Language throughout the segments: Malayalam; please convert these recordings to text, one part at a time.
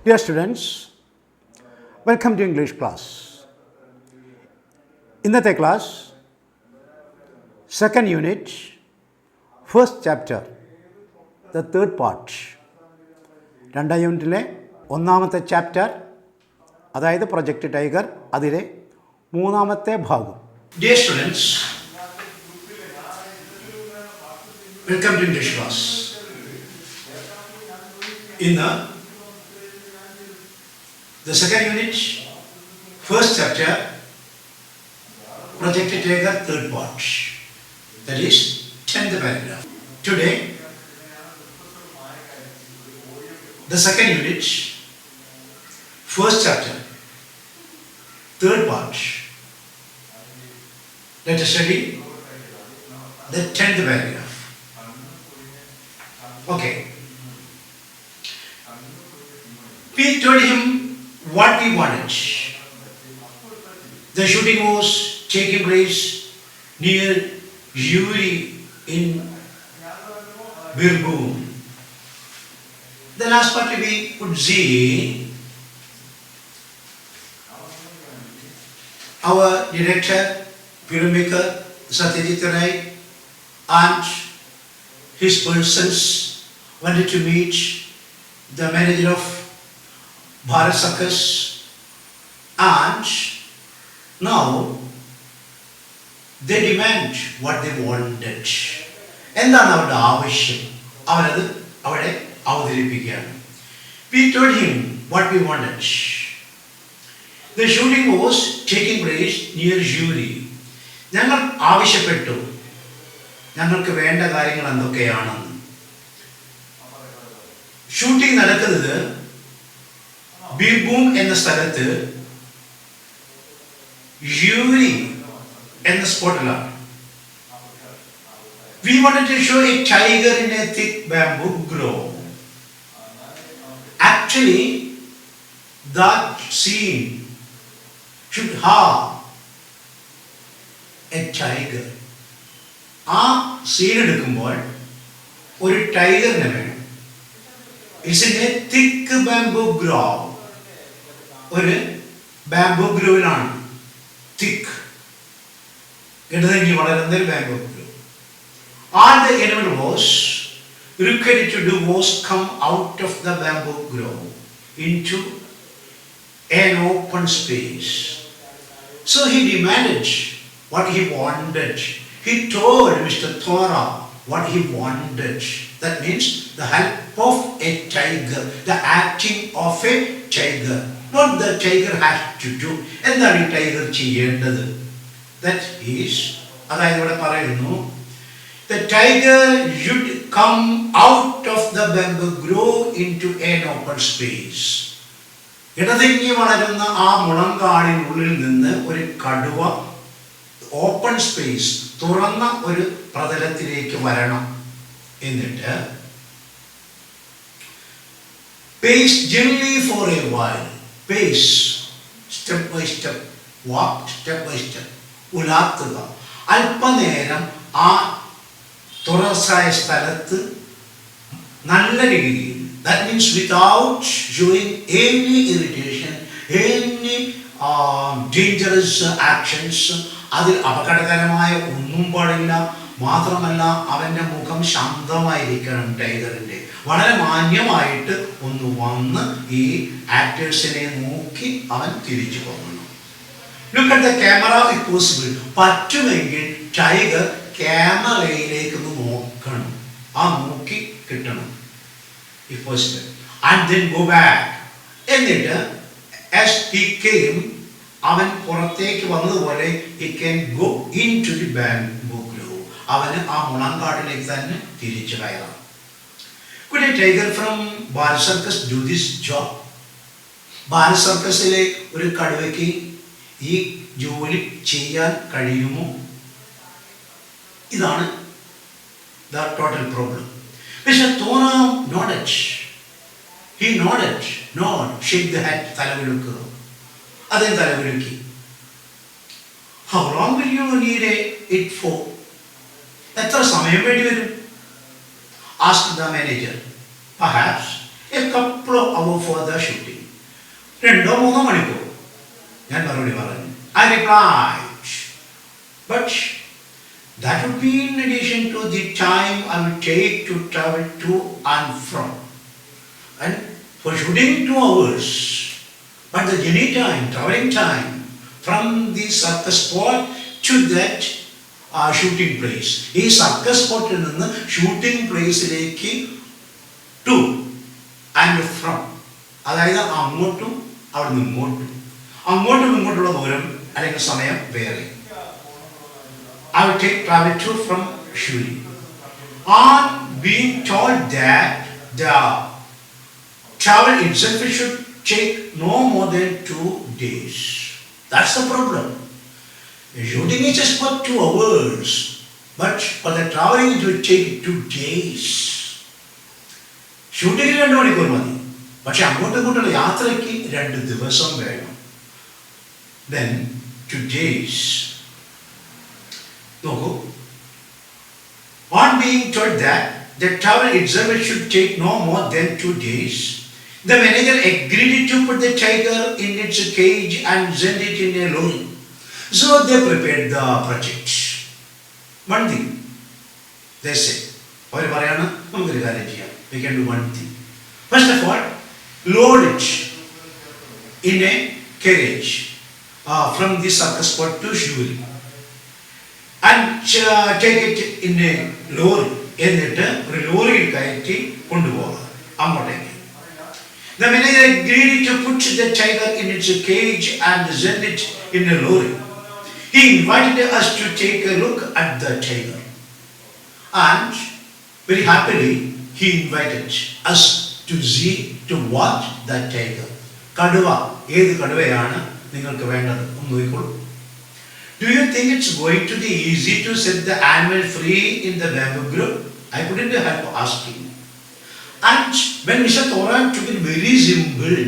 Dear students, welcome to English class. ഇന്നത്തെ class second unit first chapter the third part, രണ്ടാം യൂണിറ്റിലെ ഒന്നാമത്തെ ചാപ്റ്റർ, അതായത് പ്രൊജക്റ്റ് ടൈഗർ, അതിലെ മൂന്നാമത്തെ ഭാഗം. Dear students, welcome to English class. ഇന്ന് the second unit, first chapter, Project Tiger, third part, that is 10th paragraph. Today, the second unit, first chapter, third part, let us study the 10th paragraph. Okay. We told him what we wanted. The shooting was taking place near Yuri in Birbhum. The last part we could see our director, filmmaker Satyajit Ray and his persons wanted to meet the manager of Bharat Circus, and now they demand what they wanted. എന്താണ് അവരുടെ ആവശ്യം? അവരത് അവിടെ അവതരിപ്പിക്കുകയാണ്. We told him what we wanted. The shooting was taking place near Yuri. ഞങ്ങൾ ആവശ്യപ്പെട്ടു ഞങ്ങൾക്ക് വേണ്ട കാര്യങ്ങൾ എന്തൊക്കെയാണെന്ന്. ഷൂട്ടിംഗ് നടക്കുന്നത് ബിർഭൂം എന്ന സ്ഥലത്ത് യൂരി എന്ന സ്പോട്ടിലാണ്. We wanted to show a tiger in a thick bamboo grove. Actually, that scene should have a tiger. ആ സീൻ എടുക്കുമ്പോൾ ഒരു ടൈഗറിനെ വേണം. It's in a thick bamboo grove. ഒരു ബാംബൂ ഗ്രൂവിലാണ്. തിക്ക് ഇടതെങ്കി വളരുന്ന ഒരു bamboo groove. All the animal was required to do was come out of the bamboo grove into an open space. So he demanded what he wanted. He told Mr. Thora what he wanted. That means the help of a tiger, the acting of a tiger. What the tiger has to do. എന്താണ് ഈ ടൈഗർ ചെയ്യേണ്ടത്? That is, അതായത് ഇവിടെ പറയുന്നു, the tiger should come out of the bamboo grove into an open space. ഇടതിങ്ങി വളരുന്ന ആ മുളങ്കാടിനുള്ളിൽ നിന്ന് ഒരു കടുവ ഓപ്പൺ സ്പേസ്, തുറന്ന ഒരു പ്രതലത്തിലേക്ക് വരണം. എന്നിട്ട് pace gently for a while. Pace, step by step, walk step by step. ഉലാത്തുക, അല്പനേരം ആ തുറസായ സ്ഥലത്ത് നല്ല രീതിയിൽ, that means without showing any irritation, any dangerous actions. അതിൽ അപകടകരമായ ഒന്നും പാടില്ല. മാത്രമല്ല, അവൻ്റെ മുഖം ശാന്തമായിരിക്കണം. ടൈഗറിൻ്റെ വളരെ മാന്യമായിട്ട് ഒന്ന് വന്ന് ഈ ആക്ടേഴ്സിനെ നോക്കി അവൻ തിരിച്ചു പോകണം. Look at the camera if possible. പറ്റുമെങ്കിൽ ടൈഗർ ക്യാമറയിലേക്ക് ഒന്ന് നോക്കണം. ആ നോക്കി കിട്ടണം if possible. And then go back. എന്നിട്ട് as he came, അവൻ പുറത്തേക്ക് വന്നതുപോലെ he can go into the bamboo grove. അവന് ആ മുളങ്കാട്ടിലേക്ക് തന്നെ തിരിച്ചു കയറാം. Could a tiger from Bharat Circus do this job? Bharat സർക്കസിലെ ഒരു കടുവയ്ക്ക് ഈ ജോലി ചെയ്യാൻ കഴിയുമോ? ഇതാണ് the total problem. Mr. Thora nodded. He nodded. Nod, shake the head. തലകുലുക്കുക. അദ്ദേഹം തലകുലുക്കി. How long will you need it for? എത്ര സമയം വേണ്ടി വരും? Asked the manager. Perhaps a couple of hours for the shooting. രണ്ടോ മൂന്നോ മണിക്കൂർ. ഞാൻ മറുപടി പറഞ്ഞു. I replied, but that would be in addition to the time I would take to travel to and from. And for shooting 2 hours, but the journey time, traveling time from the circus spot to that shooting place. ഈ സർക്കസ് സ്പോട്ടിൽ നിന്ന് ഷൂട്ടിംഗ് പ്ലേസിലേക്ക് ടു ആൻഡ് ഫ്രം, അതായത് അങ്ങോട്ടും അവിടെ നിന്ന് ഇങ്ങോട്ടും, അങ്ങോട്ടും ഇങ്ങോട്ടുള്ള ദൂരം അല്ലെങ്കിൽ സമയം വേറെ. I will take travel to from shooting. On being told that the travel itself should take no more than 2 days. That's the problem. The shooting is just for 2 hours, but for the traveling it will take 2 days. ഷൂട്ടിങ്ങിന് 2 മണിക്കൂർ മതി, പക്ഷെ അങ്ങോട്ടും ഇങ്ങോട്ടുള്ള യാത്രയ്ക്ക് 2 ദിവസം വേണം. Then 2 days. നോക്കൂ, on being told that the travel itself should take no more than 2 days, the manager agreed to put the tiger in its cage and send it in a lorry. So they prepared the project. One thing they said, അവർ പറയാണ്, നമുക്കൊരു കാര്യം ചെയ്യാം, we can do one thing. First of all, load it in a carriage from the circus spot to Shuri and take it in a lorry. എന്നിട്ട് ഒരു ലോറിയിൽ കയറ്റി കൊണ്ടുപോകാം അങ്ങോട്ടേക്ക്. The manager agreed to put the tiger in its cage and send it in a lorry. He invited us to take a look at the tiger, and very happily he invited us to see, to watch the tiger. കടുവ, ഏത് കടുവയാണ് നിങ്ങൾക്ക് വേണ്ടത് ഒന്ന് നോക്കിക്കോളൂ. Do you think it's going to be easy to set the animal free in the bamboo grove? I couldn't help asking. And when Mr. Thoran took it very simple,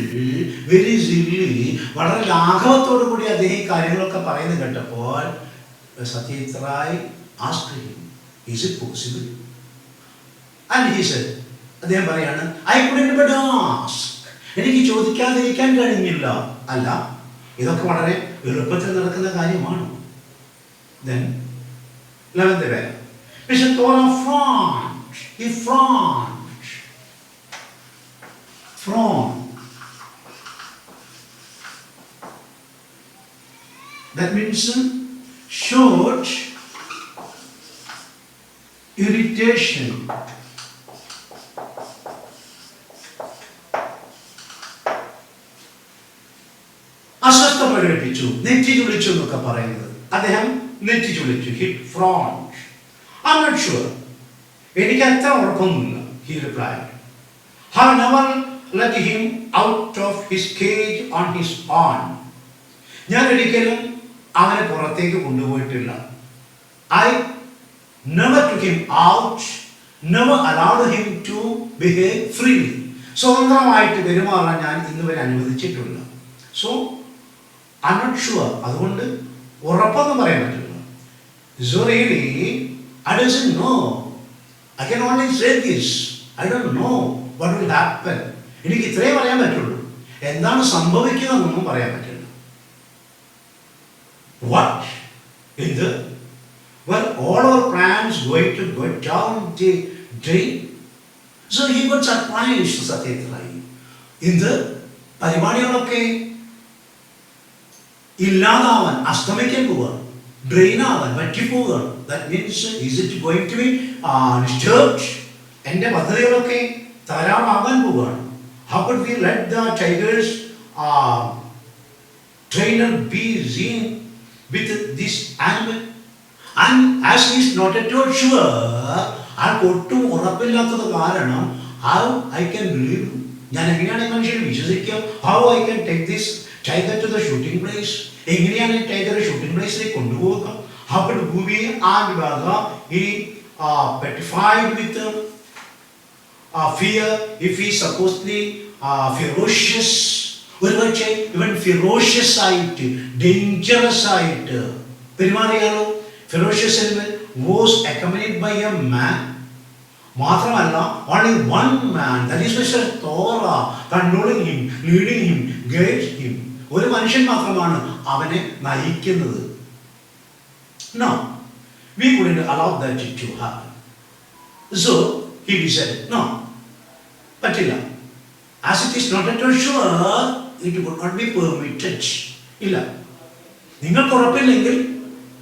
very silly, വളരെ ലാഘവത്തോടു കൂടി അദ്ദേഹം ഈ കാര്യങ്ങളൊക്കെ പറയുന്നത് കേട്ടപ്പോൾ Satyajit Ray asked him, is it possible? And he said, അദ്ദേഹം പറയാണ്, I couldn't but ask. എനിക്ക് ചോദിക്കാതിരിക്കാൻ കഴിഞ്ഞില്ല. അല്ല, ഇതൊക്കെ വളരെ എളുപ്പത്തിൽ നടക്കുന്ന കാര്യമാണ്. Then 11th verse, Mr. Thoran frowned. He frowned. That means short irritation. അസ്വസ്ഥ പ്രകടിപ്പിച്ചു, നെറ്റി ചുളിച്ചു എന്നൊക്കെ പറയുന്നത്. അദ്ദേഹം നെറ്റി ചുളിച്ചു. He frowned. I'm not sure. എനിക്ക് അത്ര ഉറപ്പൊന്നുമില്ല. He replied. Have never let him out of his cage on his own. ഞാൻ ഒരിക്കലും അവനെ പുറത്തേക്ക് കൊണ്ടുപോയിട്ടില്ല. I never took him out, never allowed him to behave freely. സ്വതന്ത്രമായിട്ട് പെരുമാറാൻ ഞാൻ ഇന്നുവരെ അനുവദിച്ചിട്ടില്ല. So I'm not sure. അതുകൊണ്ട് ഉറപ്പൊന്നും പറയാൻ പറ്റില്ല. So really, I don't know. I can only say this. I don't know what will happen. എനിക്ക് ഇത്രേ പറയാൻ പറ്റുള്ളൂ. എന്താണ് സംഭവിക്കുന്നതെന്നൊന്നും പറയാൻ പറ്റില്ല. What? Well, all our plans going to go down the drain. So he got surprised, Satyajit Ray. പരിപാടികളൊക്കെ ഇല്ലാതാവാൻ, അസ്തമിക്കാൻ പോവുകയാണ്, ഡ്രെയിൻ ആവാൻ, വറ്റിപ്പോവുകയാണ്. That means, is it going to be disturbed? എൻ്റെ പദ്ധതികളൊക്കെ തകരാറാകാൻ പോവുകയാണ്. How could we let the tiger's trainer be seen with this animal? And as he is not at all sure, ആൾക്ക് ഒട്ടും ഉറപ്പില്ലാത്തത് കാരണം, how I can believe, ഞാൻ എങ്ങനെയാണ് മനുഷ്യനെ വിശ്വസിക്കുക? How I can take this tiger to the shooting place? എങ്ങനെയാണ് ടൈഗർ ഷൂട്ടിംഗ് പ്ലേസിലേക്ക് കൊണ്ടുപോകുക? How could Bhuvi and Bhaga be petrified with fear if he supposedly ferocious? ഒരുപക്ഷെ ഇവൻ ഫിറോഷ്യസ് ആയിട്ട്, ഡേഞ്ചറസ് ആയിട്ട് പെരുമാറിയാലോ? Ferocious animal was accompanied by a man. മാത്രമല്ല, only one man, that is Mr. Torah, controlling him, leading him, guides him. ഒരു മനുഷ്യൻ മാത്രമാണ് അവനെ നയിക്കുന്നത്. No, we couldn't allow that to happen. So he decided, no, പറ്റില്ല. As it is not at all sure, it would not be permitted. ഇല്ല, നിങ്ങൾക്ക് ഉറപ്പില്ലെങ്കിൽ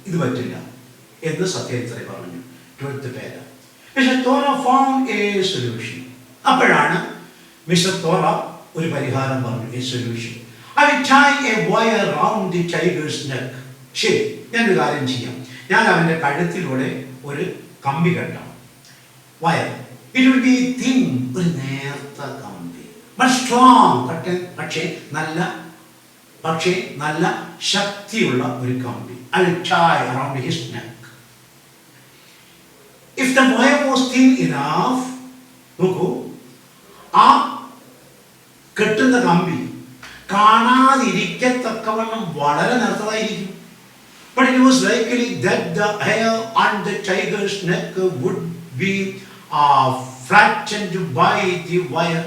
ഇത് പറ്റില്ല എന്ന് സത്യരിത്രെ പറഞ്ഞു. 12th പേര് mister Torah found a solution. അപ്പോഴാണ് മിസ്റ്റർ തോറ ഒരു പരിഹാരം പറഞ്ഞു. a solution. I will tie a wire round the tiger's neck. ശരി, ഞാനൊരു കാര്യം ചെയ്യാം. ഞാൻ അവൻ്റെ കഴുത്തിലൂടെ ഒരു കമ്പി കെട്ടാം. Wire. It will be thin, ഒരു നേർത്ത കമ്പി. But strong, പക്ഷേ നല്ല ശക്തിയുള്ള ഒരു കമ്പി. I will tie around his neck. If the wire was thin enough, നോക്കൂ, ആ കെട്ടുന്ന കമ്പി കാണാതിരിക്കത്തക്കവണ്ണം വളരെ നേർത്തതായിരിക്കും. But it was likely that the hair on the tiger's neck would be flattened by the wire.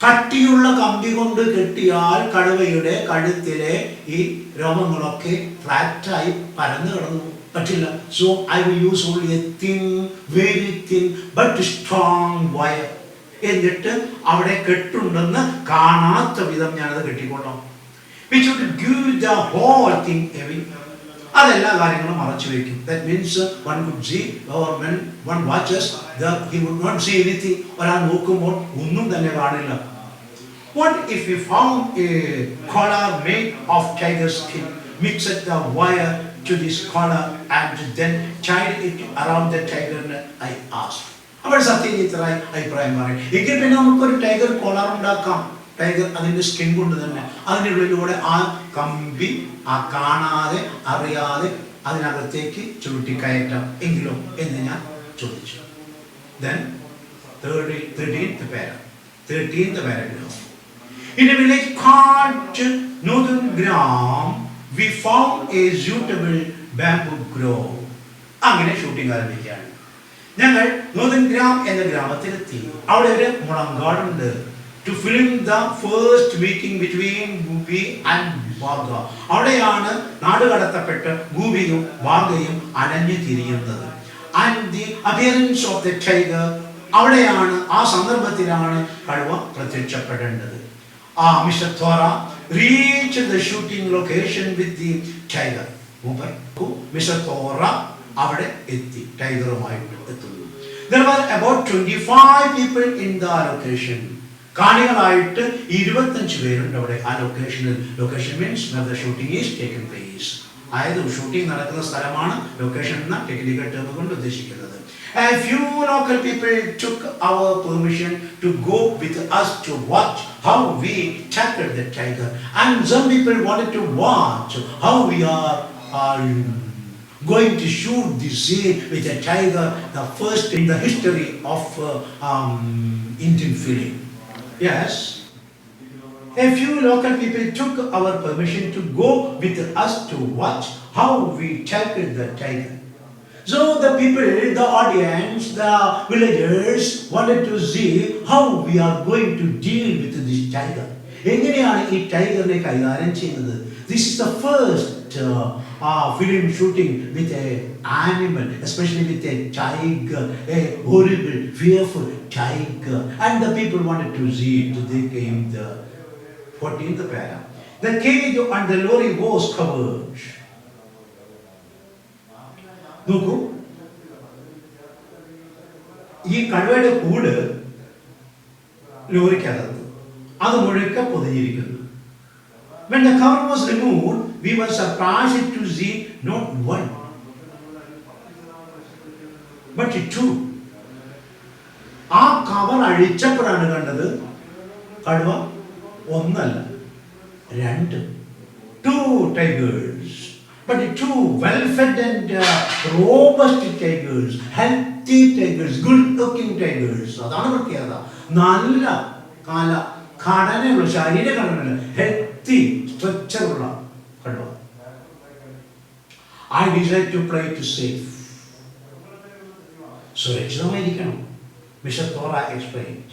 കട്ടിയുള്ള കമ്പി കൊണ്ട് കെട്ടിയാൽ കടുവയുടെ കഴുത്തിലെ ഈ രോമങ്ങളൊക്കെ ഫ്ലാറ്റായി പരന്നു കിടന്നു. പറ്റില്ല. So I will use only a thin, very thin but strong wire. എന്നിട്ട് അവിടെ കെട്ടുണ്ടെന്ന് കാണാത്ത വിധം ഞാനത് കെട്ടിക്കൊള്ളാം. Which would give the whole thing away. അതെല്ലാ കാര്യങ്ങളും മറച്ചു വയ്ക്കും. That means one could see, or when one watches, he would not see anything. ഒരാൾ നോക്കുമ്പോൾ ഒന്നും തന്നെ കാണില്ല. What if we found a collar made of tiger skin, mixed the wire to this collar and then tied it around the tiger neck? I asked. അപ്പോൾ സത്യജിത്രായി അഭിപ്രായം പറയും, എങ്കിൽ പിന്നെ നമുക്കൊരു ടൈഗർ കോളർ ഉണ്ടാക്കാം. ടൈഗർ അതിൻ്റെ സ്കിൻ കൊണ്ട് തന്നെ അതിനുള്ളിലൂടെ ആ കമ്പി ആ കാണാതെ അറിയാതെ അതിനകത്തേക്ക് ചുരുട്ടിക്കയറ്റാം എങ്കിലോ എന്ന് ഞാൻ ചോദിച്ചു. Then 13th paragraph. In a village called Northern Gram, we found a suitable bamboo grove. അങ്ങനെ ഷൂട്ടിംഗ് ആരംഭിക്കുകയാണ്. ഞങ്ങൾ നോർത്തേൺ ഗ്രാം എന്ന ഗ്രാമത്തിലെത്തി. അവിടെ ഒരു മുളങ്കാടുണ്ട്. To film the first meeting between Gubi and Baga. അവിടെയാണ് നാടുകടത്തപ്പെട്ട് ഗൂബിയും ബാഗയും അനഞ്ഞു തിരിയുന്നത്. And the appearance of the tiger, അവിടെയാണ് ആ സന്ദർഭത്തിലാണ് കടുവ പ്രത്യക്ഷപ്പെടേണ്ടത്. Mr. Thora reached the shooting location with the tiger. Mr. Thora അവിടെ എത്തി, ടൈഗറുമായിട്ട് എത്തുന്നു. There were about 25 people in the location. കാണികളായിട്ട് 25 പേരുണ്ട് അവിടെ ആ ലൊക്കേഷനിൽ. Location means where the shooting is taken place. അതായത് ഷൂട്ടിംഗ് നടക്കുന്ന സ്ഥലമാണ് ലൊക്കേഷൻ എന്ന ടെക്നിക്കൽ ടേം കൊണ്ട് ഉദ്ദേശിക്കുന്നത്. A few local people took our permission to go with us to watch how we tackled the tiger, and some people wanted to watch how we are going to shoot the scene with a tiger, the first in the history of Indian film. Yes, a few local people took our permission to go with us to watch how we tackled the tiger. So the people, the audience, the villagers wanted to see how we are going to deal with this tiger. എങ്ങനെയാണ് ഈ ടൈഗറിനെ കൈകാര്യം ചെയ്യുന്നത്? This is the first film shooting with an animal, especially with a tiger, a horrible, fearful tiger. And the people wanted to see it. They came the 14th para. The cage and the lorry was covered. നോക്കൂ, ഈ കടുവയുടെ കൂട് ലോറിക്കകത്ത് അത് മുഴുക്ക പൊതിഞ്ഞിരിക്കുന്നു. When the cover was removed, we were surprised to see not one but two. ആ കവർ അഴിച്ചപ്പോഴാണ് കണ്ടത് കടുവ ഒന്നല്ല രണ്ട്, 2 tigers. But two well-fed and robust tigers, healthy tigers, good-looking tigers. അതാണ് പ്രത്യേകത. നല്ല ഘടനയുള്ള ശരീരഘടന, ഹെൽത്തി സ്ട്രക്ചറുള്ള കടുവ. I decided to play it safe. സുരക്ഷിതമായിരിക്കണം. Mister Thora explained.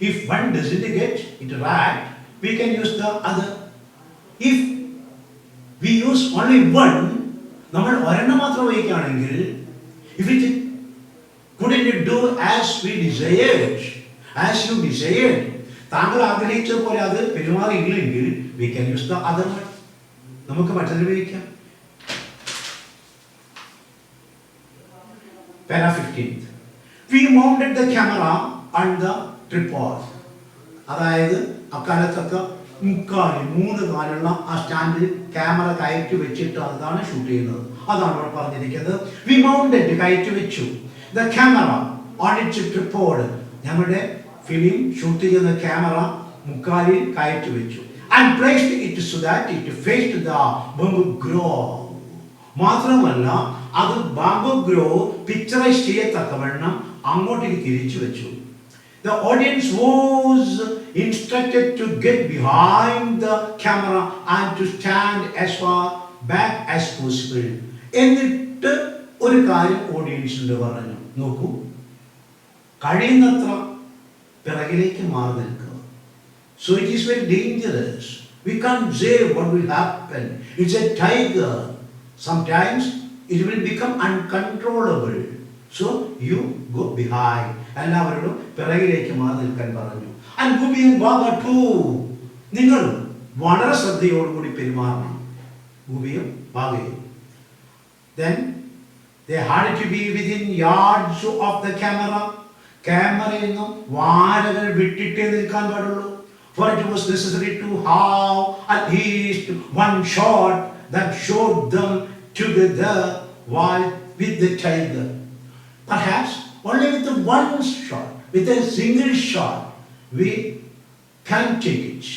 If one doesn't get it right, we can use the other. If we use only one, നമ്മൾ ഒരെണ്ണം മാത്രം ഉപയോഗിക്കുകയാണെങ്കിൽ, if it couldn't do as we desired, as you desired, താങ്കൾ ആഗ്രഹിച്ചതുപോലെ അത് പെരുമാറിയില്ലെങ്കിൽ, we can use the other one. നമുക്ക് മറ്റൊരു ഉപയോഗിക്കാം. Para 15th. We mounted the camera on the tripod. അതായത് അക്കാലത്തൊക്കെ മൂന്ന് കാലുള്ള ആ സ്റ്റാൻഡിൽ ക്യാമറ കയറ്റി വെച്ചിട്ട് അതാണ് ഷൂട്ട് ചെയ്യുന്നത്. അതാണ് ഇവിടെ പറഞ്ഞിരിക്കുന്നത്. വി മൗണ്ടഡ്, കയറ്റി വെച്ചു. The camera on its tripod, ഞങ്ങളുടെ ഫിലിം ഷൂട്ട് ചെയ്യുന്ന ക്യാമറ മുക്കാലിൽ കയറ്റി വെച്ചു. And placed it so that it faced the bamboo grove. മാത്രമല്ല അത് ബാംബു ഗ്രോവ് പിക്ചറൈസ് ചെയ്യത്തക്കവണ്ണം അങ്ങോട്ടേക്ക് തിരിച്ചു വെച്ചു. The audience was instructed to get behind the camera and to stand as far back as possible. എന്നിട്ട് ഒരു കാര്യം ഓഡിയൻസിനോട് പറഞ്ഞു, നോക്കൂ, കഴിയുന്നത്ര പിറകിലേക്ക് മാറി നിൽക്കുക. So it is very dangerous. We can't say what will happen. It's a tiger. Sometimes it will become uncontrollable. So you go behind. എല്ലാവരോടും പിറകിലേക്ക് മാറി നിൽക്കാൻ പറഞ്ഞു. And Bhubi and Baba too. നിങ്ങൾ വളരെ ശ്രദ്ധയോടുകൂടി പെരുമാറണം, ഭൂമിയും ബാബയും. Then they had to be within yards of the camera. ക്യാമറയിൽ നിന്നും വാരകൾ വിട്ടിട്ടേ നിൽക്കാൻ പാടുള്ളൂ. For it was necessary to have at least one shot that showed them together while with the tiger. Perhaps only with the one shot, with a single shot, we can take it.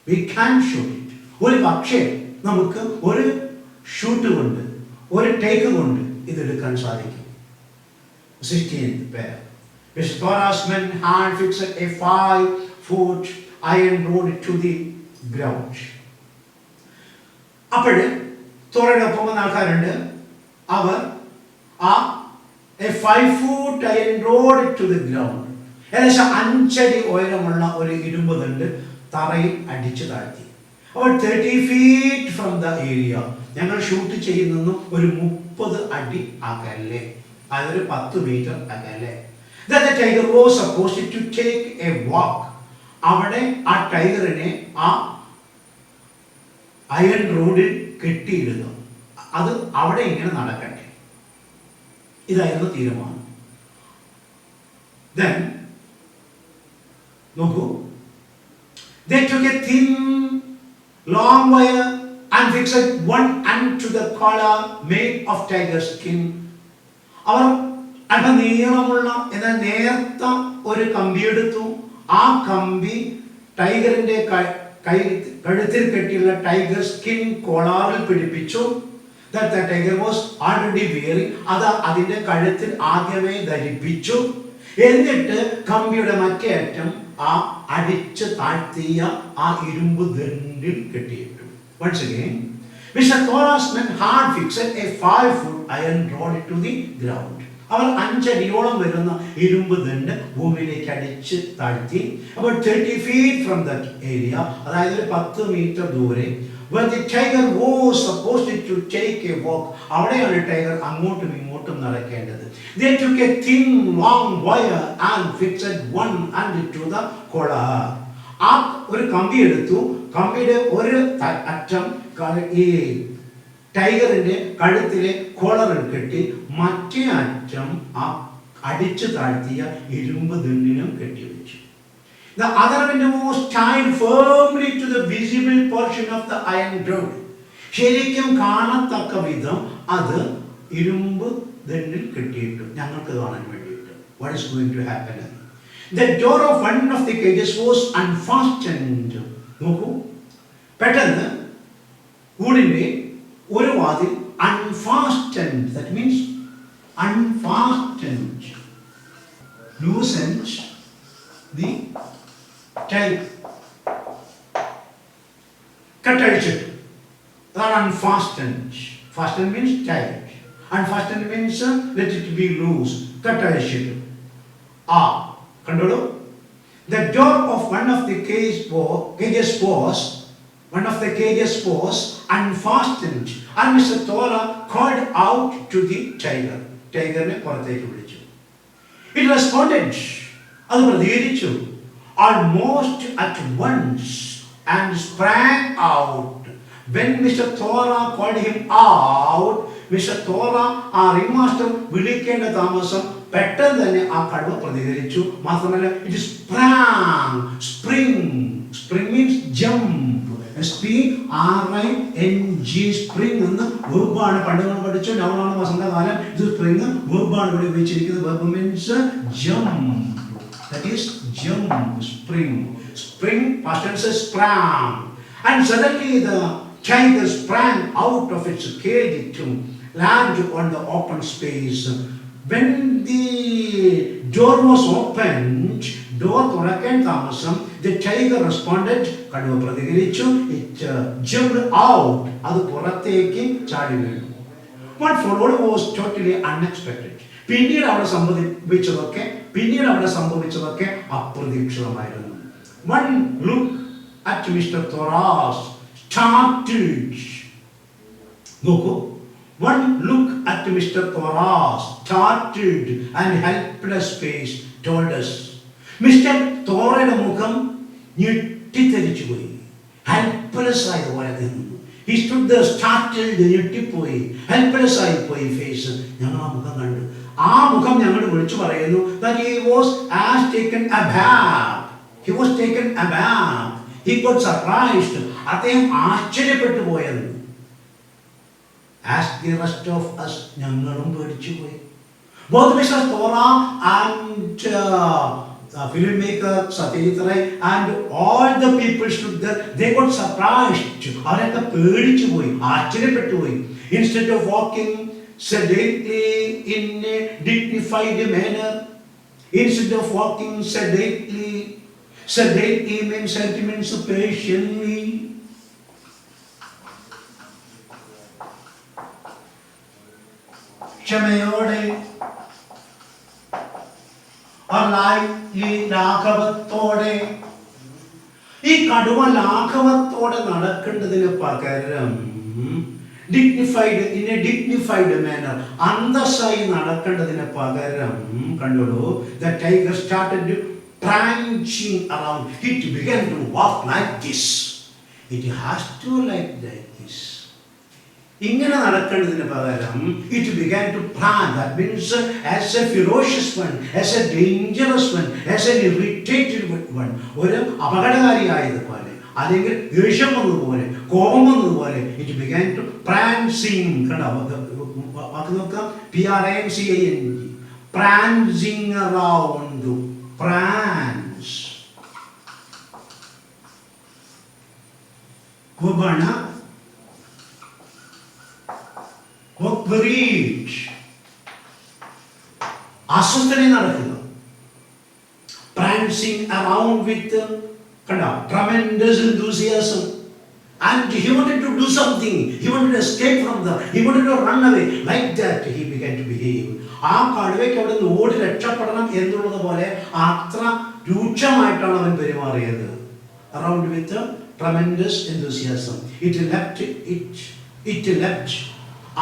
We can shoot it. ഒരു പക്ഷേ നമുക്ക് ഒരു ഷൂട്ട് കൊണ്ട്, ഒരു ടേക്ക് കൊണ്ട് ഇതെടുക്കാൻ സാധിക്കും. 16th pair. Mr. Thora's men had fixed a 5-foot iron rod to the ground. അപ്പോഴ് തോറയുടെ ഒപ്പം വന്ന ആൾക്കാരുണ്ട്. അവർ ആ a 5-foot iron rod to the ground, ഏകദേശം 5 അടി ഉയരമുള്ള ഒരു ഇരുമ്പ് തണ്ട് തറയിൽ അടിച്ചു താഴ്ത്തി. അപ്പോൾ 30 feet from the area, ഞങ്ങൾ ഷൂട്ട് ചെയ്യുന്ന ഒരു 30 അടി അകലെ, അതൊരു 10 മീറ്റർ അകലെ. That the tiger was supposed to take a walk. അവിടെ ആ ടൈഗറിനെ ആ അയൺ റോഡിൽ കെട്ടിയിടുക, അത് അവിടെ ഇങ്ങനെ നടക്കട്ടെ, ഇതായിരുന്നു തീരുമാനം. Then നോക്കൂ, they took a thin long wire and fixed one end to the collar made of tiger skin. അവർ അല്പം നീളമുള്ള എന്നാൽ നേർത്ത ഒരു കമ്പി എടുത്തു. ആ കമ്പി ടൈഗറിന്റെ കഴുത്തിൽ കെട്ടിയുള്ള ടൈഗർ സ്കിൻ കോളാറിൽ പിടിപ്പിച്ചു. That the tiger was already wearing, അത് അതിന്റെ കഴുത്തിൽ ആദ്യമേ ധരിപ്പിച്ചു. എന്നിട്ട് കമ്പിയുടെ മറ്റേ അറ്റം ആ അടിച്ച് താഴ്ത്തിയ ആ ഇരുമ്പ് ദണ്ടിൽ കെട്ടിയിട്ടു. Once again, Mr. Thora's men had fixed a 5-foot iron rod to the ground. അവർ 5 അടിയോളം വരുന്ന ഇരുമ്പ് ദണ്ട് ഭൂമിയിലേക്ക് അടിച്ച് താഴ്ത്തി. About 30 feet from that area, അതായത് 10 മീറ്റർ ദൂരെ. When the tiger was supposed to take a walk, അവിടെയാണ് ടൈഗർ അങ്ങോട്ടും ഇങ്ങോട്ടും നടക്കേണ്ടത്. They took a thin long wire and fixed one end to the collar. ആ ഒരു കമ്പി എടുത്തു. കമ്പിയുടെ ഒരു അറ്റം ഈ ടൈഗറിന്റെ കഴുത്തിലെ കോളറിൽ കെട്ടി, മറ്റേ അറ്റം ആ അടിച്ചു താഴ്ത്തിയ ഇരുമ്പ് ദണ്ടിനും കെട്ടിവെച്ചു. The other end was tied firmly to the visible portion of the iron rod. ശരിക്കും കാണത്തക്ക വിധം അത് ഇരുമ്പ് ദണ്ടിൽ കെട്ടിയിട്ടു, ഞങ്ങൾക്ക് കാണാൻ വേണ്ടിയിട്ട്. What is going to happen? The door of one of the cages was unfastened. നോക്കൂ, പെട്ടെന്ന് കൂടിന്റെ ഒരു വാതിൽ unfastened. That means unfastened, loosened the tape, കട്ടടിച്ചിട്ട്. അതാണ് unfastened. Fastened means tied. Unfastened means let it be loose. കട്ടഴിച്ചിട്ടു. കണ്ടോളൂ. The door of one of the cages was unfastened, and Mr. Thora called out to the tiger. ടൈഗറിനെ പുറത്തേക്ക് വിളിച്ചു. It responded. അത് പ്രതികരിച്ചു. Almost at once and sprang out. When Mr. Thora called him out, Mr. Thora ആ റിംഗ് വിളിക്കേണ്ട താമസം പെട്ടെന്ന് തന്നെ ആ കടുവ പ്രതികരിച്ചു. മാത്രമല്ല it spring means jump. Spring എന്ന് വെർബാണ്. പണ്ട് നമ്മൾ പഠിച്ചു നൗണാണ് വസന്തകാലം. ഇത് സ്പ്രിംഗ് വെർബാണ് ഇവിടെ ഉപയോഗിച്ചിരിക്കുന്നത്. Verb means jump. That is jump. Spring past tense sprang. And suddenly the tiger sprang out of its cage to land on the open space. When the door was opened, door തുറക്കാൻ താമസം, the tiger responded. കടുവ പ്രതികരിച്ചു. It jumped out. അത് പുറത്തേക്ക് ചാടി വീണു. What followed was totally unexpected. പിന്നീട് അവിടെ സംഭവിച്ചതൊക്കെ അപ്രതീക്ഷിതമായിരുന്നു. One look at Mr. Thora's startled. നോക്കൂ. One look at Mr. Thora's startled and helpless face told us. Mister തോറയുടെ മുഖം ഞെട്ടിത്തെരിച്ചു പോയി. ഹെൽപ്ലെസ് ആയതുപോലെ നിന്നു. He stood there startled, ഞെട്ടിപ്പോയി. ഹെൽപ്ലെസ് ആയി പോയി ഫേസ്. ഞങ്ങൾ ആ മുഖം കണ്ടു. ആ മുഖം ഞങ്ങൾ വിളിച്ചു പറയുന്നു that he was taken aback. He got surprised. അദ്ദേഹം ആശ്ചര്യപ്പെട്ടു പോയെന്ന്. As the rest of us, ഞങ്ങളും പേടിച്ചു പോയി. Both Mr. Thora and filmmaker Satyajit Ray and all the people stood there. They got surprised. അവരൊക്കെ പേടിച്ചു പോയി, ആശ്ചര്യപ്പെട്ടു പോയി. Instead of walking sedately in a dignified manner, sedately means sentiments patiently. ക്ഷമയോടെ ലാഘവത്തോടെ. ഈ കടുവ ലാഘവത്തോടെ നടക്കേണ്ടതിന് പകരം ഡിഗ്നിഫൈഡ് മാനർ, അന്തസ്സായി നടക്കേണ്ടതിന് പകരം കണ്ടോളൂ, the tiger started prancing around. It began to walk like this. It has to like this. ഇങ്ങനെ നടക്കേണ്ടതിന് പകരം it began to prance. That means as a ferocious one, as a dangerous one, as an irritated one. ഒരു അപകടകാരിയായതുപോലെ അല്ലെങ്കിൽ ദേഷ്യം വന്നതുപോലെ കോപം വന്നതുപോലെ it began to prancing. വാക്ക് നോക്കാം. PRANCING. Prancing around. Prance. Vabana. അസ്വസ്ഥനെ നടക്കുക. Prancing around with tremendous enthusiasm. And he wanted to do something. He wanted to escape from them. He wanted to run away. Like that he began to behave. ആ കടുവയ്ക്ക് അവിടെ നിന്ന് ഓടി രക്ഷപ്പെടണം എന്നുള്ളത് പോലെ അത്ര രൂക്ഷമായിട്ടാണ് അവൻ പെരുമാറിയത്. Around with tremendous enthusiasm. It leapt.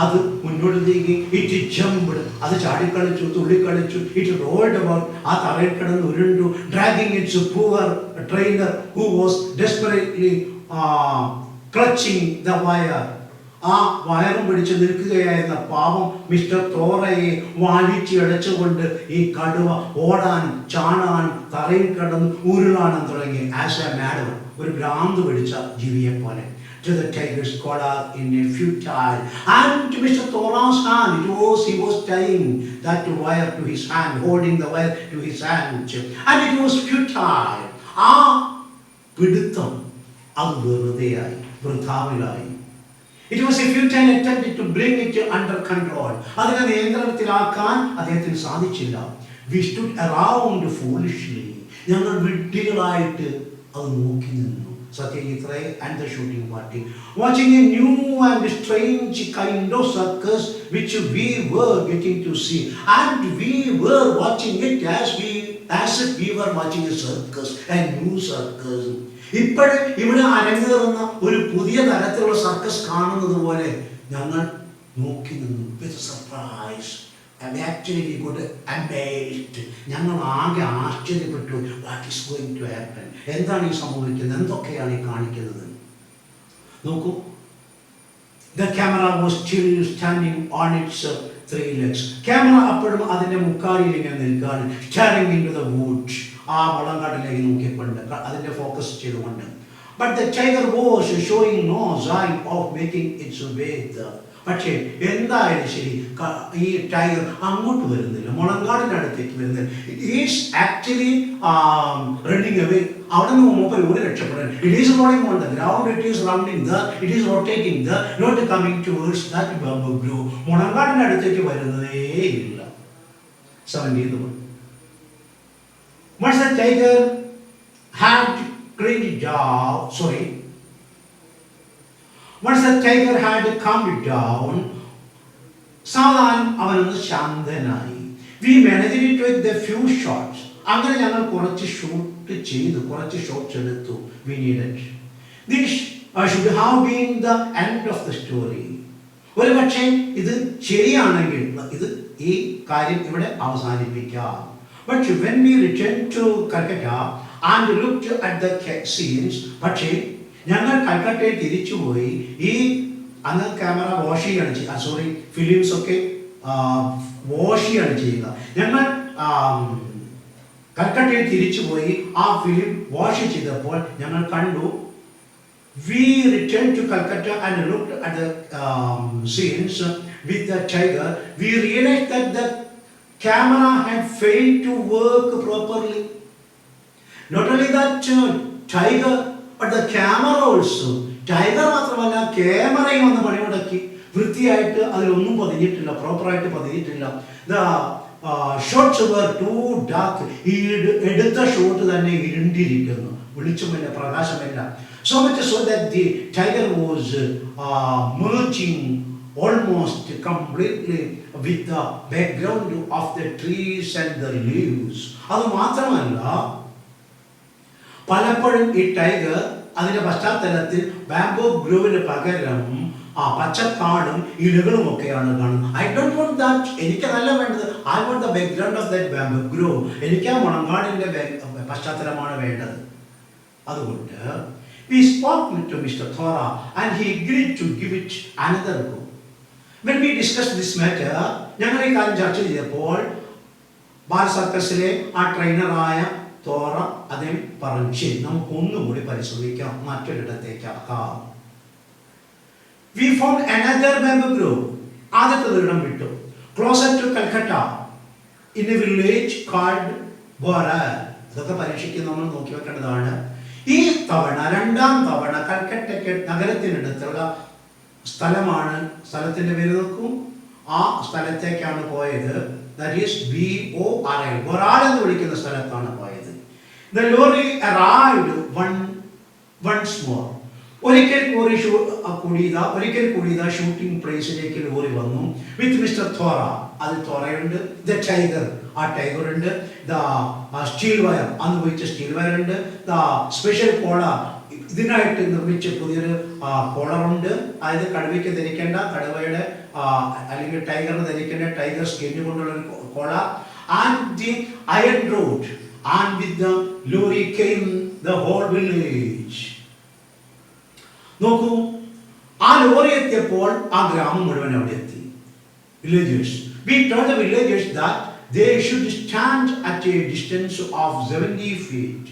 അത് മുന്നോട്ട് നീങ്ങി. It jumped. അത് ചാടിക്കളിച്ചു, തുള്ളിക്കളിച്ചു. It rolled about. ആ തറയിൽ കിടന്ന് ഉരുണ്ടു. Dragging its poor trainer who was desperately clutching the wire. ആ വയറും പിടിച്ച് നിൽക്കുകയായിരുന്ന പാവം മിസ്റ്റർ തോറയെ വാലിച്ചടച്ചുകൊണ്ട് ഈ കടുവ ഓടാനും ചാടാനും തറയിൽ കിടന്ന് ഉരുളാനും തുടങ്ങി. ആസ് എ മാഡം, ഒരു ഭ്രാന്ത് പിടിച്ച ജീവിയെ പോലെ. To the tiger's collar in a futile, and to Mr. Thora's hand, he was tying that wire to his hand, holding the wire to his hand, and it was futile. ആ പിടുത്തം അത് വെറുതെയായി, വൃഥാവിലായി. It was a futile attempt to bring it under control. അതിനെ നിയന്ത്രണത്തിലാക്കാൻ അദ്ദേഹത്തിന് സാധിച്ചില്ല. We stood around foolishly. ഞങ്ങൾ വിഡ്ഢികളായിട്ട് അത് നോക്കി നിന്നു. Satyajit Ray and the shooting party, watching a new and strange kind of circus which we were getting to see, and we were watching it as if we were watching a circus, a new circus. ഇപ്പോൾ ഇവിടെ അരങ്ങേറുന്ന ഒരു പുതിയ തരത്തിലുള്ള സർക്കസ് കാണുന്നത് പോലെ ഞങ്ങൾ നോക്കി നിന്നു. വിത്ത് surprise. Actually we got amazed. ഞങ്ങൾ ആകെ ആശ്ചര്യപ്പെട്ടു. What is going to happen? എന്താണ് ഈ സംഭവിക്കുന്നത്? എന്തൊക്കെയാണ് ഈ കാണിക്കുന്നത്? നോക്കൂ. The camera was still standing on its three legs. Camera അപ്പോഴും അതിന്റെ മുക്കാലിൽ ഇങ്ങനെ നിൽക്കുകയാണ്. Staring into the woods. ആ മുളങ്കാട്ടിലേക്ക് നോക്കിക്കൊണ്ട് അതിന്റെ ഫോക്കസ് ചെയ്തുകൊണ്ട്. But the tiger was showing no sign of making its way there. പക്ഷേ എന്തായാലും ശരി ഈ ടൈഗർ അങ്ങോട്ട് വരുന്നില്ല, മുളങ്കാടിൻ്റെ അടുത്തേക്ക് വരുന്നില്ല. It is actually running away. അവിടെ നിന്ന് മൂപ്പർ ഒരു രക്ഷപ്പെടാൻ. It is rolling on the ground, it is rounding the, it is rotating the, not coming towards that bamboo grove. മുളങ്കാടിൻ്റെ അടുത്തേക്ക് വരുന്നതേ ഇല്ല. 17th one. Once the tiger had cleaned down, once the tiger had calmed down, സാധാരണ അവനൊന്ന് ശാന്തനായി. We managed it with a few shots. അങ്ങനെ ഞങ്ങൾ കുറച്ച് ഷൂട്ട് ചെയ്തു, കുറച്ച് ഷോട്ട്സ് എടുത്തു. We needed. This should have been the end of the story. ഒരു പക്ഷേ ഇത് ശരിയാണെങ്കിൽ ഇത് ഈ കാര്യം ഇവിടെ അവസാനിപ്പിക്കാം. But when we returned to Calcutta and looked at the scenes, പക്ഷേ ഞങ്ങൾ കൽക്കട്ടയിൽ തിരിച്ചുപോയി. ഈ അന്ന് ക്യാമറ വാഷ് ചെയ്യാണ് ചെയ്യുക, ഫിലിംസ് ഒക്കെ വാഷ് ചെയ്യാണ് ചെയ്യുക. ഞങ്ങൾ കൽക്കട്ടയിൽ തിരിച്ചുപോയി ആ ഫിലിം വാഷ് ചെയ്തപ്പോൾ ഞങ്ങൾ കണ്ടു. We returned to Calcutta and looked at the scenes with the tiger. We realized that the camera had failed to work properly. Not only that tiger, but the camera also. Tiger മാത്രമല്ല, ക്യാമറയും ഒന്ന് പണിമുടക്കി. വൃത്തിയായിട്ട് അതിലൊന്നും പതിഞ്ഞിട്ടില്ല, പ്രോപ്പറായിട്ട് പതിഞ്ഞിട്ടില്ല. The shots were too dark. ഈ എടുത്ത ഷോട്ട് തന്നെ ഇരുണ്ടിരിക്കുന്നു, വെളിച്ചമില്ല, പ്രകാശമില്ല. So much so that the tiger was merging almost completely with the background of the trees and the leaves. അത് മാത്രമല്ല, പലപ്പോഴും ഈ ടൈഗർ അതിന്റെ പശ്ചാത്തലത്തിൽ ബാംബൂ ഗ്രൂവിന് പകരം പച്ചക്കാടും ഇലകളും ഒക്കെയാണ് കാണുന്നത്. I don't want that. എനിക്കതല്ല വേണ്ടത്. I want the background of that bamboo grove. എനിക്ക് ആ മുളങ്കാടിന്റെ പശ്ചാത്തലമാണ് വേണ്ടത്. അതുകൊണ്ട് we spoke to Mr. Thora and he agreed to give it another go. When we discussed this matter, ഞങ്ങൾ ഈ കാര്യം ചർച്ച ചെയ്തപ്പോൾ ബാൽ സർക്കസിലെ ആ ട്രെയിനറായ തോറ അദ്ദേഹം പറഞ്ഞു, നമുക്ക് ഒന്നുകൂടി പരിശോധിക്കാം, മറ്റൊരിടത്തേക്കാക്കാം. We found another bamboo grove. ആദ്യത്തെ ഇടം വിട്ടു. Closer to Calcutta in a village called Bora. ഇതൊക്കെ പരീക്ഷിക്കാൻ നമ്മൾ നോക്കി വെക്കേണ്ടതാണ്. ഈ തവണ രണ്ടാം തവണ കൽക്കട്ടയ്ക്ക് നഗരത്തിനടുത്തുള്ള സ്ഥലമാണ്. സ്ഥലത്തിന്റെ പേര് നോക്കൂ. ആ സ്ഥലത്തേക്കാണ് പോയത്. That is BORA. ബൊറാൽ എന്ന് വിളിക്കുന്ന സ്ഥലത്താണ് പോയത്. The lorry arrived once more. ഒരിക്കൽ കൂടി ഷൂട്ടിംഗ് പ്ലേസിലേക്ക് ലോറി വന്നു. വിത്ത് മിസ്റ്റർ തോറ. അത് തോറയുണ്ട്. ദ ടൈഗർ, ആ ടൈഗർ ഉണ്ട്. ദ സ്റ്റീൽ വയർ, അന്ന് ഉപയോഗിച്ച സ്റ്റീൽ വയർ ഉണ്ട്. ദ സ്പെഷ്യൽ കോളർ, ഇതിനായിട്ട് നിർമ്മിച്ച പുതിയൊരു കോളറുണ്ട്. അതായത് കടുവയ്ക്ക് ധരിക്കേണ്ട, കടുവയുടെ അല്ലെങ്കിൽ ടൈഗറിന് ധരിക്കേണ്ട ടൈഗർ സ്കിൻ കൊണ്ടുള്ള ഒരു collar. And the iron rod. And with the lorry came the whole village. നോക്കൂ, ആ ലോറി എത്തിയപ്പോൾ ആ ഗ്രാമം മുഴുവൻ അവിടെ എത്തി. Villagers. We told the villagers that they should stand at a distance of 70 feet.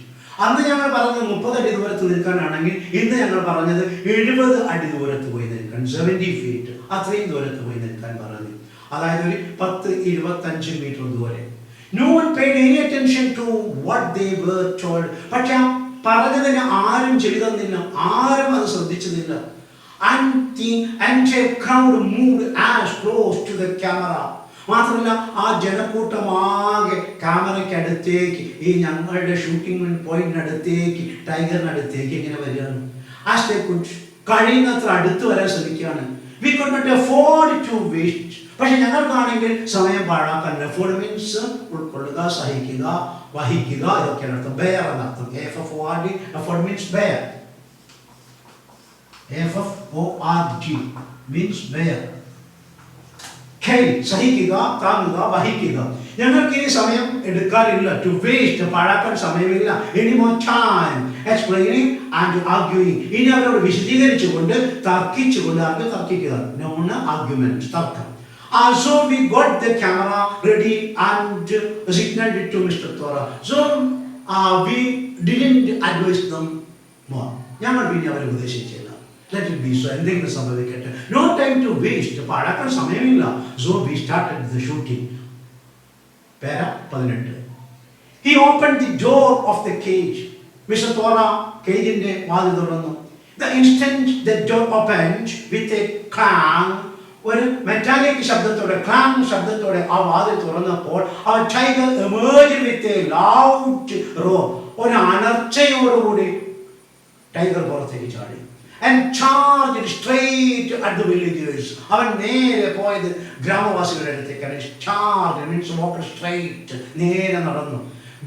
അന്ന് ഞങ്ങൾ പറഞ്ഞത് 30 അടി ദൂരത്ത് നിൽക്കാനാണെങ്കിൽ ഇന്ന് ഞങ്ങൾ പറഞ്ഞത് 70 അടി ദൂരത്ത് പോയി നിൽക്കാൻ. 70 feet, അത്രയും ദൂരത്ത് പോയി നിൽക്കാൻ പറഞ്ഞു. അതായത് ഒരു 10-25 മീറ്റർ ദൂരെ. No one paid any attention to what they were told. പക്ഷേ പറഞ്ഞതിന് ആരും ചെവി തന്നില്ല, ആരും അത് ശ്രദ്ധിച്ചതില്ല. And the entire crowd moved as close to the camera. മാത്രമല്ല ആ ജനക്കൂട്ടമാകെ ക്യാമറയ്ക്കടുത്തേക്ക് ഈ ഞങ്ങളുടെ ഷൂട്ടിംഗ് പോയിന്റിനടുത്തേക്ക് ടൈഗറിനടുത്തേക്ക് ഇങ്ങനെ വരികയാണ്. ആസ് ദേ കുഡ് കഴിയുന്നത്ര അടുത്ത് വരാൻ ശ്രമിക്കുകയാണ്. We could not afford to wait. പക്ഷെ ഞങ്ങൾക്കാണെങ്കിൽ സമയം പാഴാക്കാൻ. എഫോർഡ് മീൻസ് ഉൾക്കൊള്ളുക, സഹിക്കുക, വഹിക്കുക, ഇതൊക്കെയാണ് അർത്ഥം. ബെയർ എന്നർത്ഥം. Afford means bear. FFORD means bear. സഹിക്കുക, താങ്ങുക, വഹിക്കുക. ഞങ്ങൾക്ക് ഇനി സമയം എടുക്കാറില്ല. ടു വേസ്റ്റ്, പാഴാക്കാൻ സമയമില്ല. Any more time explaining and arguing. ഇനി അവരോട് വിശദീകരിച്ചുകൊണ്ട് തർക്കിച്ചുകൊണ്ട് തർക്കിക്കുക. നോൺ ആർഗ്യുമെന്റ്, തർക്കം. So we got the camera ready and signaled it to Mr. Thora. So we didn't advise them more. ഞങ്ങൾ പിന്നെ അവരെ ഉപദേശിച്ചില്ല. Let it be so. എന്തെങ്കിലും സംഭവിക്കട്ടെ. No time to waste. പാഴാക്കാൻ സമയമില്ല. So we started the shooting. Para 18. He opened the door of the cage. Mr. Thora കേജിന്റെ വാതിൽ തുറന്നു. The instant the door opened with a clang, ഒരു മെറ്റാലിക് ശബ്ദത്തോടെ, ക്ലാങ് ശബ്ദത്തോടെ ആ വാതിൽ തുറന്നപ്പോൾ ആ tiger emerged with a loud roar. ഒരു അനർച്ചയോടുകൂടി ടൈഗർ പുറത്തേക്ക് ചാടി. And charged straight at the villagers. അവൻ നേരെ പോയത് ഗ്രാമവാസികളുടെ അടുത്തേക്കാണ്. Charged means walked straight, നേരെ നടന്നു.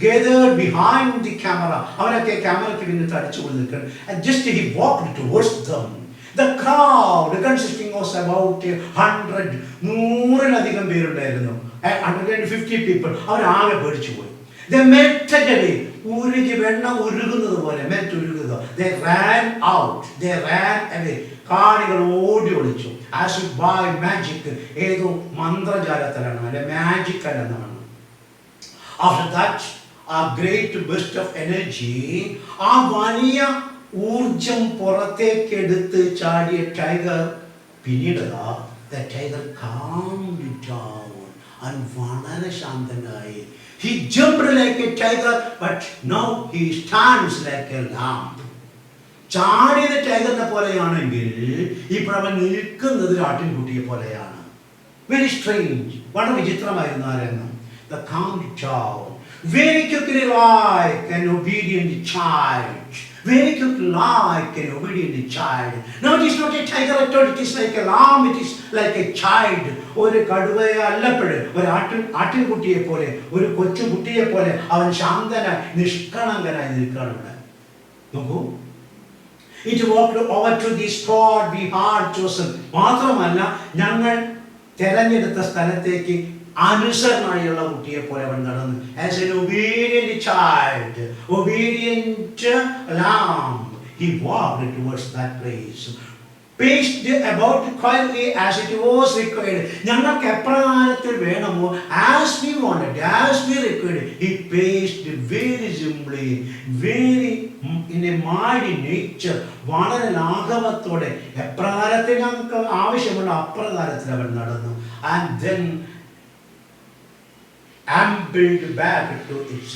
Gathered behind the camera. അവനൊക്കെ ക്യാമറയ്ക്ക് പിന്നിൽ തടിച്ചുകൊണ്ട് നിൽക്കണം. And just he walked towards them. The crowd consisting of about 100, 100-ലധികം പേരുണ്ടായിരുന്നു. 150 people. അവരാകെ പേടിച്ചു പോയി. They melted away. ഉരുകി വെണ്ണം ഉരുകുന്നത് പോലെ ഉരുകുക. They ran out. They ran away. കാണികൾ ഓടി ഒളിച്ചു. As if by magic. ഏതോ മന്ത്രജാലത്തിലാണ്, അല്ലെ magic അല്ലെന്നാണ്. After that, a great burst of energy, ആ വലിയ ഊർജം പുറത്തേക്ക് എടുത്ത് ചാടിയ ടൈഗർ പിന്നീട് the tiger calmed down and വളരെ ശാന്തനായി. He jumped like a tiger, but now he stands like a lamb. ചാടിയത് ടൈഗറിനെ പോലെയാണെങ്കിൽ ഇപ്പോഴവൻ നിൽക്കുന്നത് ആട്ടിൻകുട്ടിയെ പോലെയാണ്. വെരി സ്ട്രേഞ്ച്, വളരെ വിചിത്രമായിരുന്നു ആ രംഗം. The calmed down, very quickly like an obedient child. Very quickly like an obedient child. Now it is not a tiger at all, it is like a lamb, it is like a child. ഒരു കടുവയെ അല്ലപ്പെട്, ഒരു ആട്ടിൻകുട്ടിയെ പോലെ, ഒരു കൊച്ചു കുട്ടിയെ പോലെ അവൻ ശാന്തനായി നിഷ്കളങ്കനായി നിൽക്കുകയാണ് ഇവിടെ. നോക്കൂ, it walked over to the spot we had chosen. മാത്രമല്ല ഞങ്ങൾ തെരഞ്ഞെടുത്ത സ്ഥലത്തേക്ക് അനുസരണയുള്ള കുട്ടിയെ പോലെ അവൻ നടന്നു. As an obedient child, obedient lamb, he walked towards that place. Paced about quietly as it was required. ഞങ്ങൾക്ക് എപ്രകാരത്തിൽ വേണമോ, as we wanted, as we required, he paced very simply, very in a mighty nature. വളരെ ലാഘവത്തോടെ എപ്രകാരത്തിൽ ഞങ്ങൾക്ക് ആവശ്യമുള്ള അപ്രകാരത്തിൽ അവൻ നടന്നു. And then ambled back to its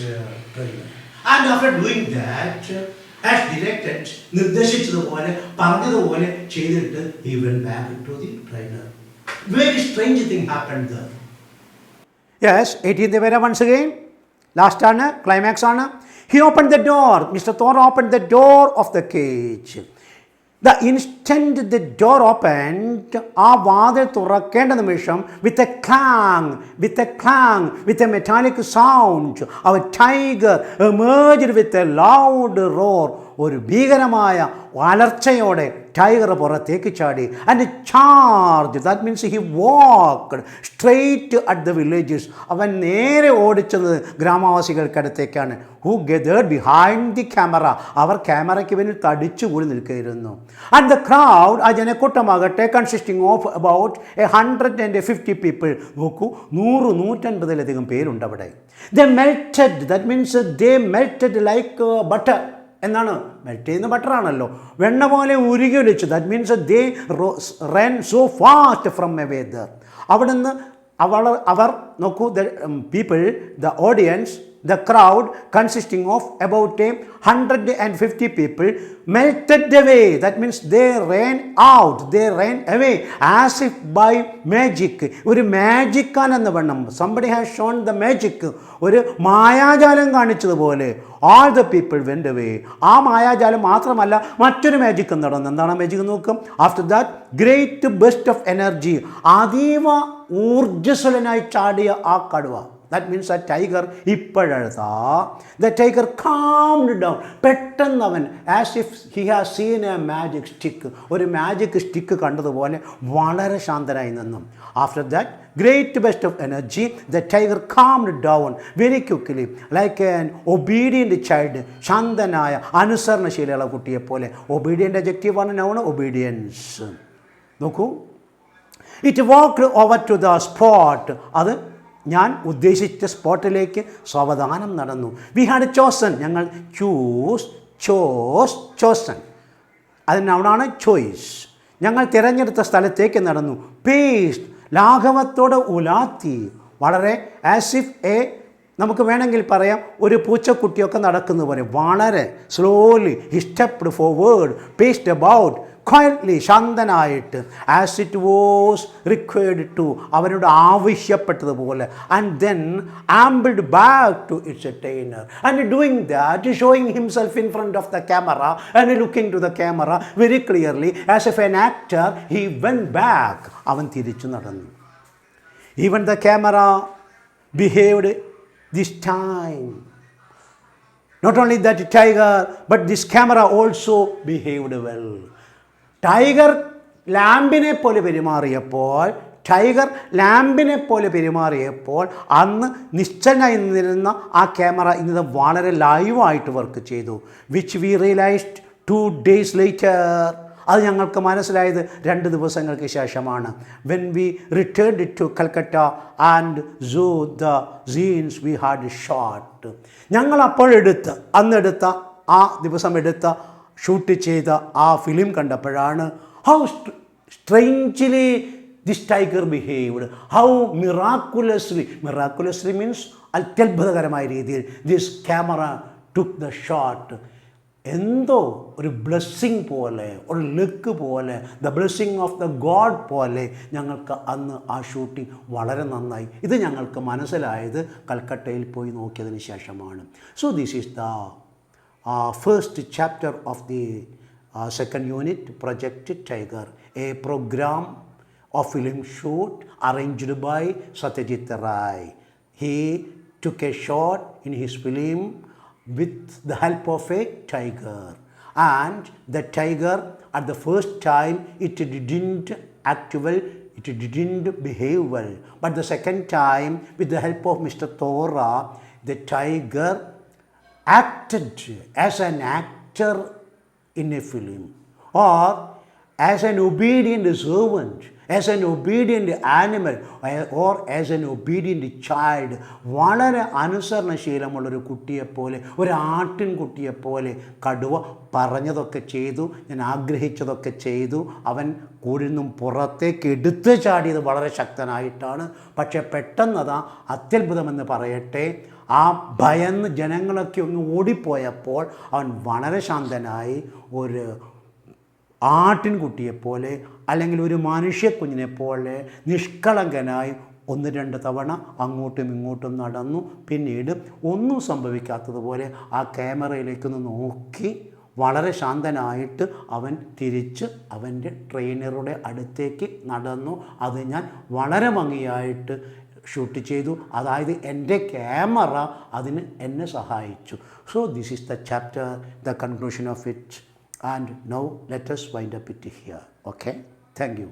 trailer. And after doing that, as directed, നിർദ്ദേശിച്ചതുപോലെ പറഞ്ഞതുപോലെ ചെയ്തിട്ട് he went back to the trailer. Very strange thing happened there. Yes, 18th vera once again. Last ആണ്, climax ആണ്. He opened the door. Mr. Thor opened the door of the cage. The instant the door opened, ആ വാതിൽ തുറക്കേണ്ട നിമിഷം, with a clang, with a metallic sound, our tiger emerged with a loud roar. ഒരു ഭീകരമായ വളർച്ചയോടെ ടൈഗർ പുറത്തേക്ക് ചാടി. And charge, that means he walked straight at the villages. അവൻ നേരെ ഓടിച്ചത് ഗ്രാമവാസികൾക്കടുത്തേക്കാണ്. Who gathered behind the camera. അവർ ക്യാമറയ്ക്ക് പിന്നിൽ തടിച്ചുകൂടി നിൽക്കുകയായിരുന്നു. ആൻഡ് ദ ക്രൗഡ്, ആ ജനക്കൂട്ടമാകട്ടെ, കൺസിസ്റ്റിംഗ് ഓഫ് അബൌട്ട് 150 പീപ്പിൾ. നോക്കൂ, 150-150 പേരുണ്ട് അവിടെ. They melted, that means they melted like butter എന്നാണ്. മെൽറ്റ് ചെയ്യുന്ന ബട്ടറാണല്ലോ, വെണ്ണ പോലെ ഉരുകി ഒലിച്ചു. That means they run so fast from away there. അവിടെ നിന്ന് അവർ നോക്കൂ, the people, the audience the crowd consisting of about 150 people melted away. That means they ran out, they ran away as if by magic. ഒരു മാജിക്കാനെന്ന് വേണം. Somebody has shown the magic. ഒരു മായാജാലം കാണിച്ചതുപോലെ all the people went away. ആ മായാജാലം മാത്രമല്ല, മറ്റൊരു മാജിക്കും നടന്നു. എന്താണ് മാജിക് നോക്കും. After that great burst of energy, അതീവ ഊർജ്ജസ്വലനായി ചാടിയ ആ കടുവ. That means a tiger ഇപ്പോഴെഴുതാ. The tiger calmed down. പെട്ടെന്ന് അവൻ as if he has seen a magic stick, ഒരു മാജിക് സ്റ്റിക്ക് കണ്ടതുപോലെ വളരെ ശാന്തനായി നിന്നു. After that great burst of energy, the tiger calmed down very quickly like an obedient child. ശാന്തനായ അനുസരണശീലമുള്ള കുട്ടിയെപ്പോലെ. obedient adjective ആണ് noun, obedience. നോക്കൂ, it walked over to the spot. അത് ഞാൻ ഉദ്ദേശിച്ച സ്പോട്ടിലേക്ക് സാവധാനം നടന്നു. വി ഹാഡ് ചോസൺ, ഞങ്ങൾ ചോസൺ, അത് നൗണാണ് ചോയ്സ്. ഞങ്ങൾ തിരഞ്ഞെടുത്ത സ്ഥലത്തേക്ക് നടന്നു. പേസ്റ്റ്, ലാഘവത്തോടെ ഉലാത്തി, വളരെ ആസ് ഇഫ് നമുക്ക് വേണമെങ്കിൽ പറയാം ഒരു പൂച്ചക്കുട്ടിയൊക്കെ നടക്കുന്ന പോലെ വളരെ slowly he stepped forward, paced about, quietly, ശാന്തനായിട്ട്, as it was required to, അവരോട് ആവശ്യപ്പെട്ടതുപോലെ. And then ambled back to its attainer and doing that showing himself in front of the camera and looking to the camera very clearly as if an actor he went back. അവൻ തിരിച്ചു നടന്നു. Even the camera behaved this time. Not only that tiger, but this camera also behaved well. Tiger ലാമ്പിനെ പോലെ പെരുമാറിയപ്പോൾ അന്ന് നിശ്ചലനായി നിന്നിരുന്ന ആ ക്യാമറ ഇന്നത് വളരെ ലൈവായിട്ട് വർക്ക് ചെയ്തു. Which we realised 2 days later. അത് ഞങ്ങൾക്ക് മനസ്സിലായത് 2 ദിവസങ്ങൾക്ക് ശേഷമാണ്. When we returned to Calcutta and saw the scenes we had shot. ഞങ്ങൾ അന്നെടുത്ത ആ ദിവസം ഷൂട്ട് ചെയ്ത ആ ഫിലിം കണ്ടപ്പോഴാണ് how strangely this tiger behaved, how miraculously means അത്യത്ഭുതകരമായ രീതിയിൽ this camera took the shot. എന്തോ ഒരു ബ്ലെസ്സിങ് പോലെ, ഒരു ലക്ക് പോലെ, the blessing of the god പോലെ ഞങ്ങൾക്ക് അന്ന് ആ ഷൂട്ടിംഗ് വളരെ നന്നായി. ഇത് ഞങ്ങൾക്ക് മനസ്സിലായത് കൽക്കട്ടയിൽ പോയി നോക്കിയതിന് ശേഷമാണ്. So this is the first chapter of the second unit, Project Tiger, a program of film shoot arranged by Satyajit Ray. He took a shot in his film with the help of a tiger, and the tiger at the first time it didn't act well, it didn't behave well, but the second time with the help of Mr. Thora, the tiger acted as an actor in a film, or as an obedient servant, as an obedient animal, or as an obedient child. വളരെ അനുസരണശീലമുള്ളൊരു കുട്ടിയെപ്പോലെ, ഒരു ആട്ടിൻകുട്ടിയെപ്പോലെ കടുവ പറഞ്ഞതൊക്കെ ചെയ്തു, ഞാൻ ആഗ്രഹിച്ചതൊക്കെ ചെയ്തു. അവൻ കൂടിൽ നിന്നും പുറത്തേക്ക് എടുത്തു ചാടിയത് വളരെ ശക്തനായിട്ടാണ്. പക്ഷെ പെട്ടെന്നതാ അത്യത്ഭുതമെന്ന് പറയട്ടെ, ആ ഭയന്ന് ജനങ്ങളൊക്കെ ഒന്ന് ഓടിപ്പോയപ്പോൾ അവൻ വളരെ ശാന്തനായി ഒരു ആട്ടിൻകുട്ടിയെപ്പോലെ അല്ലെങ്കിൽ ഒരു മനുഷ്യക്കുഞ്ഞിനെപ്പോലെ നിഷ്കളങ്കനായി 1-2 തവണ അങ്ങോട്ടും ഇങ്ങോട്ടും നടന്നു. പിന്നീട് ഒന്നും സംഭവിക്കാത്തതുപോലെ ആ ക്യാമറയിലേക്കൊന്ന് നോക്കി വളരെ ശാന്തനായിട്ട് അവൻ തിരിച്ച് അവൻ്റെ ട്രെയിനറുടെ അടുത്തേക്ക് നടന്നു. അത് ഞാൻ വളരെ ഭംഗിയായിട്ട് ഷൂട്ട് ചെയ്തു. അതായത് എൻ്റെ ക്യാമറ അതിന് എന്നെ സഹായിച്ചു. So this is the chapter, the conclusion of it. And now let us wind up it here. Okay? Thank you.